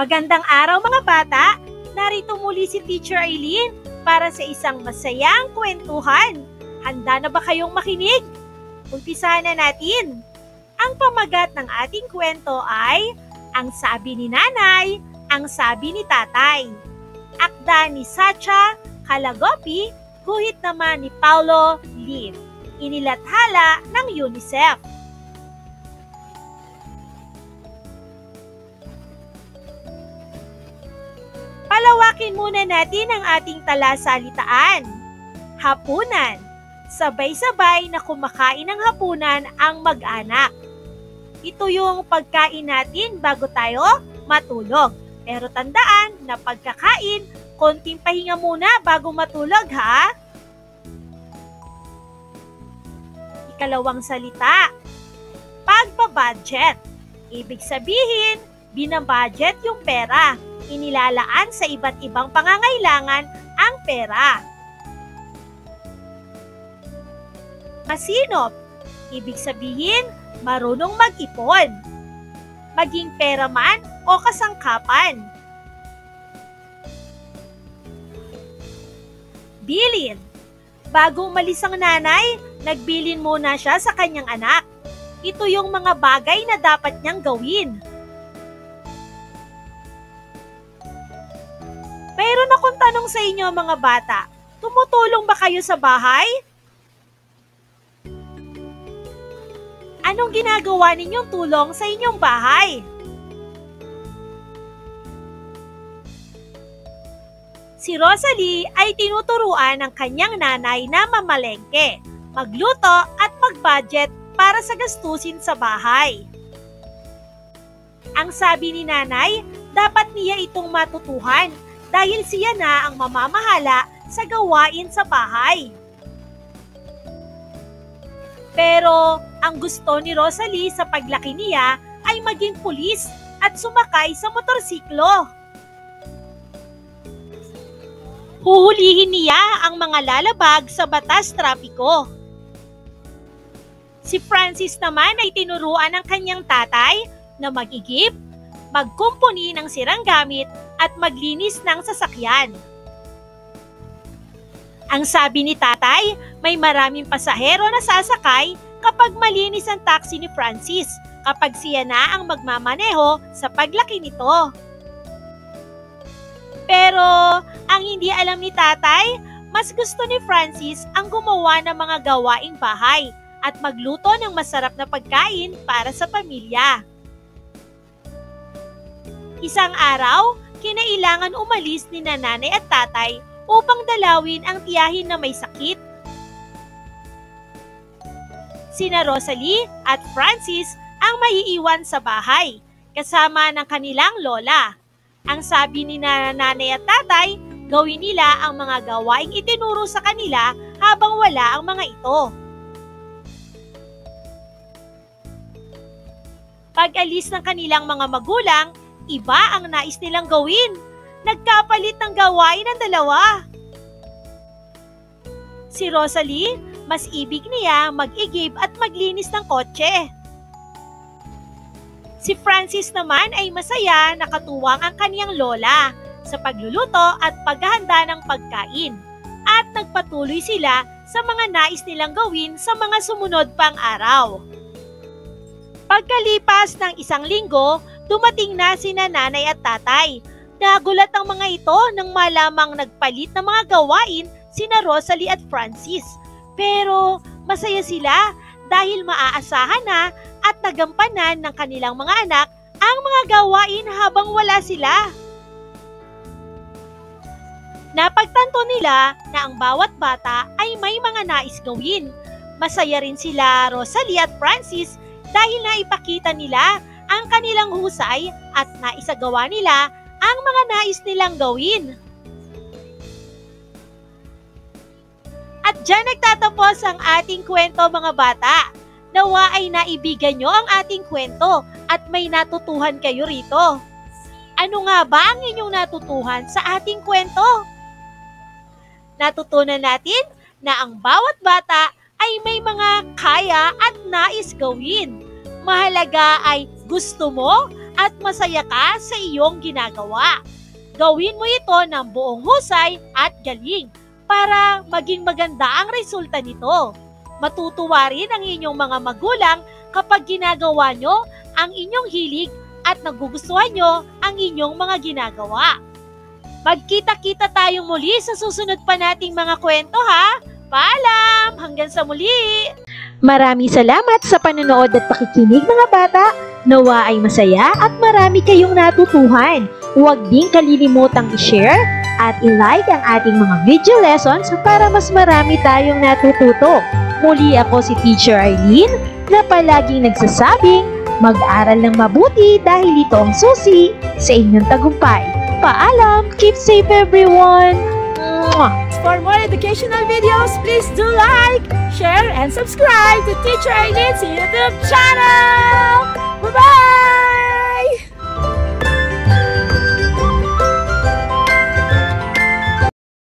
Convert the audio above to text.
Magandang araw mga bata! Narito muli si Teacher Eileen para sa isang masayang kwentuhan. Handa na ba kayong makinig? Umpisahan na natin! Ang pamagat ng ating kwento ay Ang Sabi ni Nanay, Ang Sabi ni Tatay. Akda ni Sacha Calagopi, guhit naman ni Paulo Lim. Inilathala ng UNICEF. Palawakin muna natin ang ating talasalitaan. Hapunan. Sabay-sabay na kumakain ng hapunan ang mag-anak. Ito yung pagkain natin bago tayo matulog. Pero tandaan na pagkakain, konting pahinga muna bago matulog ha. Ikalawang salita. Pagbabudget. Ibig sabihin, binabudget yung pera. Inilalaan sa iba't ibang pangangailangan ang pera. Masinop. Ibig sabihin, marunong mag-ipon. Maging pera man o kasangkapan. Bilin. Bago umalis ang nanay, nagbilin muna siya sa kanyang anak. Ito yung mga bagay na dapat niyang gawin. Mayroon akong tanong sa inyo mga bata, tumutulong ba kayo sa bahay? Anong ginagawa ninyong tulong sa inyong bahay? Si Rosalie ay tinuturuan ng kanyang nanay na mamalengke, magluto at mag-budget para sa gastusin sa bahay. Ang sabi ni nanay, dapat niya itong matutuhan dahil siya na ang mamamahala sa gawain sa bahay. Pero ang gusto ni Rosalie sa paglaki niya ay maging pulis at sumakay sa motorsiklo. Huhulihin niya ang mga lalabag sa batas trapiko. Si Francis naman ay tinuruan ng kanyang tatay na mag-igip, magkumpuni ng sirang gamit at maglinis ng sasakyan. Ang sabi ni tatay, may maraming pasahero na sasakay kapag malinis ang taxi ni Francis, kapag siya na ang magmamaneho sa paglaki nito. Pero ang hindi alam ni tatay, mas gusto ni Francis ang gumawa ng mga gawaing bahay at magluto ng masarap na pagkain para sa pamilya. Isang araw, kinailangan umalis ni nanay at tatay upang dalawin ang tiyahin na may sakit. Sina Rosalie at Francis ang maiiwan sa bahay, kasama ng kanilang lola. Ang sabi ni nanay at tatay, gawin nila ang mga gawaing itinuro sa kanila habang wala ang mga ito. Pag-alis ng kanilang mga magulang, iba ang nais nilang gawin. Nagkapalit ng gawain ng dalawa. Si Rosalie, mas ibig niya mag-igib at maglinis ng kotse. Si Francis naman ay masaya na katuwang ang kaniyang lola sa pagluluto at paghahanda ng pagkain. At nagpatuloy sila sa mga nais nilang gawin sa mga sumunod pang araw. Pagkalipas ng isang linggo, dumating na sina nanay at tatay. Nagulat ang mga ito nang malamang nagpalit ng mga gawain sina Rosalie at Francis. Pero masaya sila dahil maaasahan na at nagampanan ng kanilang mga anak ang mga gawain habang wala sila. Napagtanto nila na ang bawat bata ay may mga nais gawin. Masaya rin sila Rosalie at Francis dahil naipakita nila ang kanilang husay at naisagawa nila ang mga nais nilang gawin. At dyan nagtatapos ang ating kwento mga bata. Nawa ay naibigan nyo ang ating kwento at may natutuhan kayo rito. Ano nga ba ang inyong natutuhan sa ating kwento? Natutunan natin na ang bawat bata ay may mga kaya at nais gawin. Mahalaga ay gusto mo at masaya ka sa iyong ginagawa. Gawin mo ito ng buong husay at galing para maging maganda ang resulta nito. Matutuwa rin ang inyong mga magulang kapag ginagawa nyo ang inyong hilig at nagugustuhan nyo ang inyong mga ginagawa. Magkita-kita tayong muli sa susunod pa nating mga kwento ha! Paalam! Hanggang sa muli! Maraming salamat sa panonood at pakikinig mga bata. Nawa ay masaya at marami kayong natutuhan. Huwag din kalilimutang i-share at i-like ang ating mga video lessons para mas marami tayong natututo. Muli ako si Teacher Arlene na palaging nagsasabing mag-aral ng mabuti dahil ito ang susi sa inyong tagumpay. Paalam! Keep safe everyone! For more educational videos, please do like, share, and subscribe to Teacher Arlene's YouTube channel! Bye-bye!